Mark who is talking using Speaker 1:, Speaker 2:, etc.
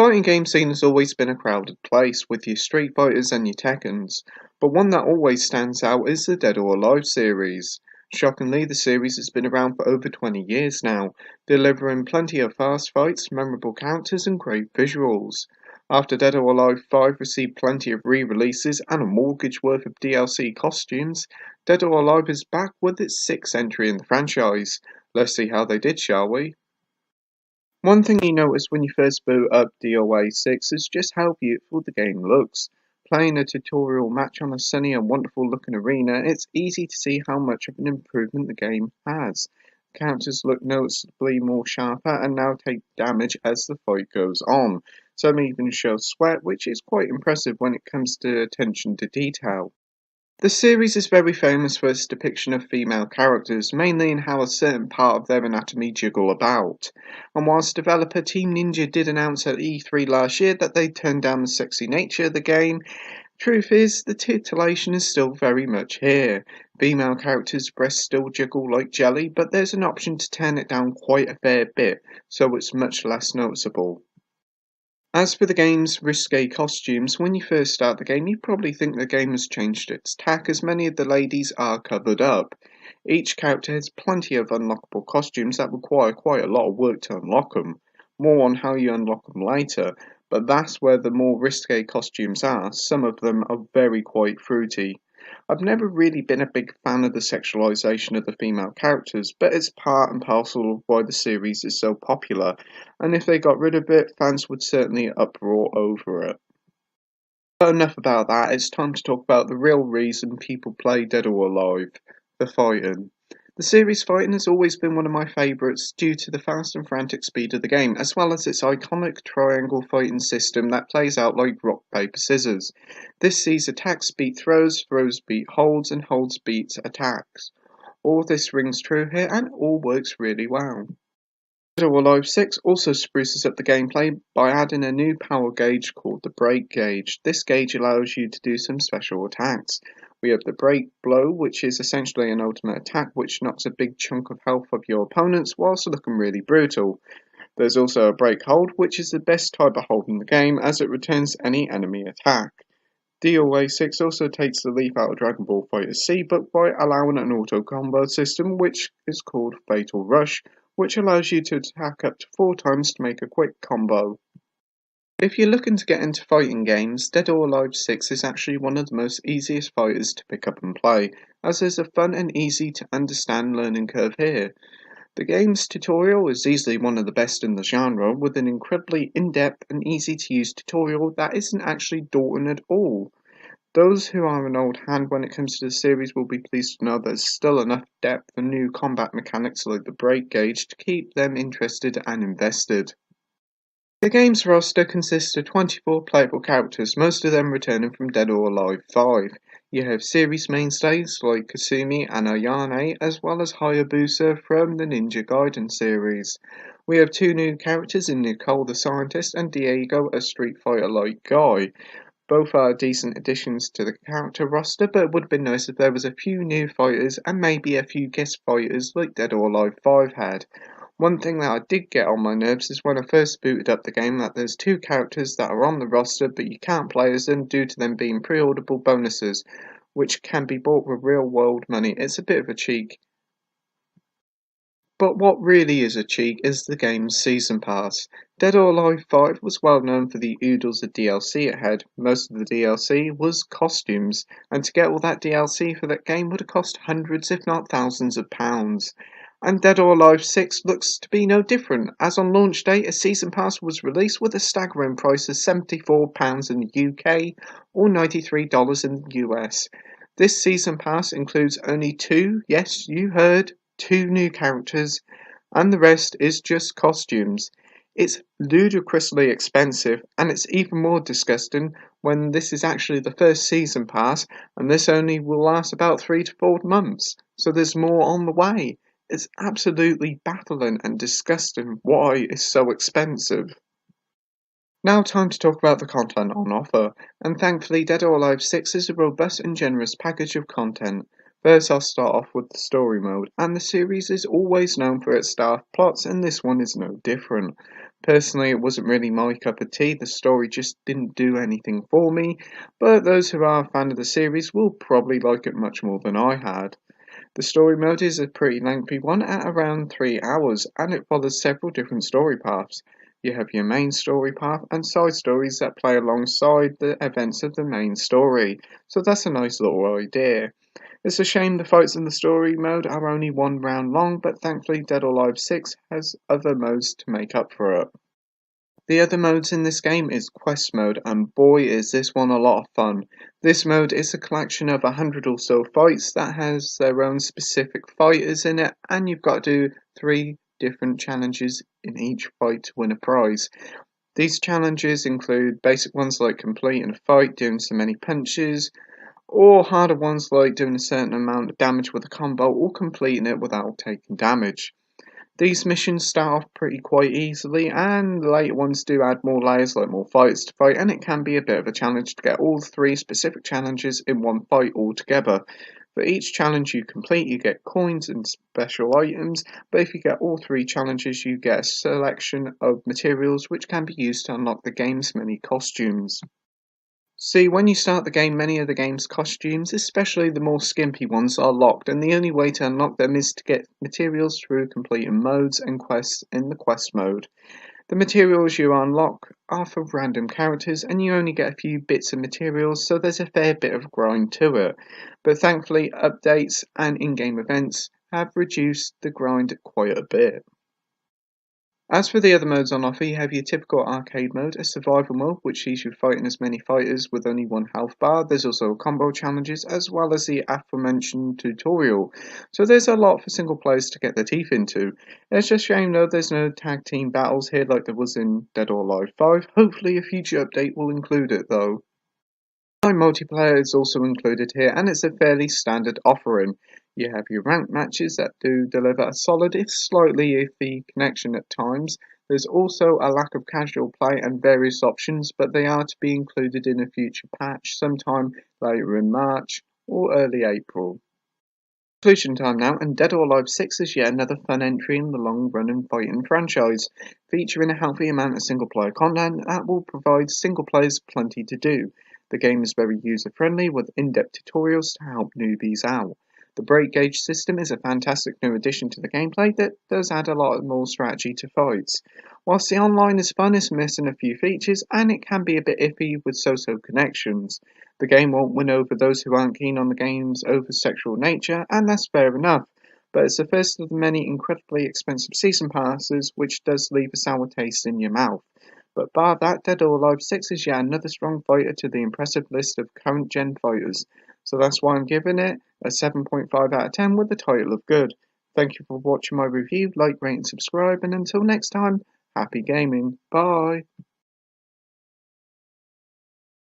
Speaker 1: fighting game scene has always been a crowded place, with your Street Fighters and your Tekkens, but one that always stands out is the Dead or Alive series. Shockingly, the series has been around for over 20 years now, delivering plenty of fast fights, memorable characters, and great visuals. After Dead or Alive 5 received plenty of re-releases and a mortgage worth of DLC costumes, Dead or Alive is back with its sixth entry in the franchise. Let's see how they did, shall we? One thing you notice when you first boot up DOA 6 is just how beautiful the game looks. Playing a tutorial match on a sunny and wonderful looking arena, it's easy to see how much of an improvement the game has. Characters look noticeably more sharper and now take damage as the fight goes on. Some even show sweat, which is quite impressive when it comes to attention to detail. The series is very famous for its depiction of female characters, mainly in how a certain part of their anatomy jiggle about. And whilst developer Team Ninja did announce at E3 last year that they turned down the sexy nature of the game, truth is the titillation is still very much here. Female characters' breasts still jiggle like jelly, but there's an option to turn it down quite a fair bit, so it's much less noticeable. As for the game's risque costumes, when you first start the game you probably think the game has changed its tack as many of the ladies are covered up. Each character has plenty of unlockable costumes that require quite a lot of work to unlock them. More on how you unlock them later, but that's where the more risque costumes are. Some of them are very quite fruity. I've never really been a big fan of the sexualization of the female characters, but it's part and parcel of why the series is so popular, and if they got rid of it, fans would certainly uproar over it. But enough about that, it's time to talk about the real reason people play Dead or Alive, the fighting. The series fighting has always been one of my favourites due to the fast and frantic speed of the game, as well as its iconic triangle fighting system that plays out like rock, paper, scissors. This sees attacks beat throws, throws beat holds, and holds beats attacks. All this rings true here and all works really well. Dead or Alive 6 also spruces up the gameplay by adding a new power gauge called the Break Gauge. This gauge allows you to do some special attacks. We have the Break Blow, which is essentially an ultimate attack which knocks a big chunk of health of your opponents whilst looking really brutal. There's also a Break Hold, which is the best type of hold in the game as it returns any enemy attack. DOA 6 also takes the leaf out of Dragon Ball FighterZ, but by allowing an auto combo system which is called Fatal Rush, which allows you to attack up to 4 times to make a quick combo. If you're looking to get into fighting games, Dead or Alive 6 is actually one of the most easiest fighters to pick up and play, as there's a fun and easy to understand learning curve here. The game's tutorial is easily one of the best in the genre, with an incredibly in-depth and easy to use tutorial that isn't actually daunting at all. Those who are an old hand when it comes to the series will be pleased to know there's still enough depth and new combat mechanics like the break gauge to keep them interested and invested. The game's roster consists of 24 playable characters, most of them returning from Dead or Alive 5. You have series mainstays like Kasumi and Ayane, as well as Hayabusa from the Ninja Gaiden series. We have 2 new characters in Nicole the Scientist and Diego, a Street Fighter-like guy. Both are decent additions to the character roster, but it would have been nice if there was a few new fighters and maybe a few guest fighters like Dead or Alive 5 had. One thing that I did get on my nerves is when I first booted up the game that there's 2 characters that are on the roster but you can't play as them due to them being pre-orderable bonuses, which can be bought with real world money. It's a bit of a cheek. But what really is a cheek is the game's Season Pass. Dead or Alive 5 was well known for the oodles of DLC it had. Most of the DLC was costumes, and to get all that DLC for that game would have cost hundreds if not thousands of pounds. And Dead or Alive 6 looks to be no different, as on launch day a Season Pass was released with a staggering price of £74 in the UK or $93 in the US. This Season Pass includes only 2, yes you heard, 2 new characters, and the rest is just costumes. It's ludicrously expensive, and it's even more disgusting when this is actually the first season pass, and this only will last about 3 to 4 months, so there's more on the way. It's absolutely baffling and disgusting why it's so expensive. Now time to talk about the content on offer, and thankfully Dead or Alive 6 is a robust and generous package of content. First I'll start off with the story mode, and the series is always known for its daft plots and this one is no different. Personally, it wasn't really my cup of tea, the story just didn't do anything for me, but those who are a fan of the series will probably like it much more than I had. The story mode is a pretty lengthy one at around 3 hours, and it follows several different story paths. You have your main story path and side stories that play alongside the events of the main story, so that's a nice little idea. It's a shame the fights in the story mode are only one round long, but thankfully Dead or Alive 6 has other modes to make up for it. The other modes in this game is Quest mode, and boy is this one a lot of fun. This mode is a collection of 100 or so fights that has their own specific fighters in it, and you've got to do 3 different challenges in each fight to win a prize. These challenges include basic ones like completing a fight, doing so many punches, or harder ones like doing a certain amount of damage with a combo or completing it without taking damage. These missions start off pretty quite easily, and the later ones do add more layers like more fights to fight, and it can be a bit of a challenge to get all 3 specific challenges in one fight all together. For each challenge you complete, you get coins and special items, but if you get all 3 challenges, you get a selection of materials which can be used to unlock the game's many costumes. See, when you start the game, many of the game's costumes, especially the more skimpy ones, are locked, and the only way to unlock them is to get materials through completing modes and quests in the quest mode. The materials you unlock are for random characters, and you only get a few bits of materials, so there's a fair bit of grind to it. But thankfully, updates and in-game events have reduced the grind quite a bit. As for the other modes on offer, you have your typical arcade mode, a survival mode, which sees you fighting as many fighters with only one health bar. There's also combo challenges, as well as the aforementioned tutorial. So there's a lot for single players to get their teeth into. It's just a shame though there's no tag team battles here like there was in Dead or Alive 5. Hopefully a future update will include it though. Online multiplayer is also included here, and it's a fairly standard offering. You have your ranked matches that do deliver a solid, if slightly iffy, connection at times. There's also a lack of casual play and various options, but they are to be included in a future patch sometime later in March or early April. Conclusion time now, and Dead or Alive 6 is yet another fun entry in the long-running fighting franchise, featuring a healthy amount of single-player content that will provide single players plenty to do. The game is very user-friendly with in-depth tutorials to help newbies out. The break gauge system is a fantastic new addition to the gameplay that does add a lot more strategy to fights. Whilst the online is fun, it's missing a few features and it can be a bit iffy with so-so connections. The game won't win over those who aren't keen on the game's over-sexual nature, and that's fair enough, but it's the first of the many incredibly expensive season passes which does leave a sour taste in your mouth. But bar that, Dead or Alive 6 is yet another strong fighter to the impressive list of current gen fighters, so that's why I'm giving it a 7.5 out of 10 with the title of good. Thank you for watching my review, like, rate and subscribe, and until next time, happy gaming, bye!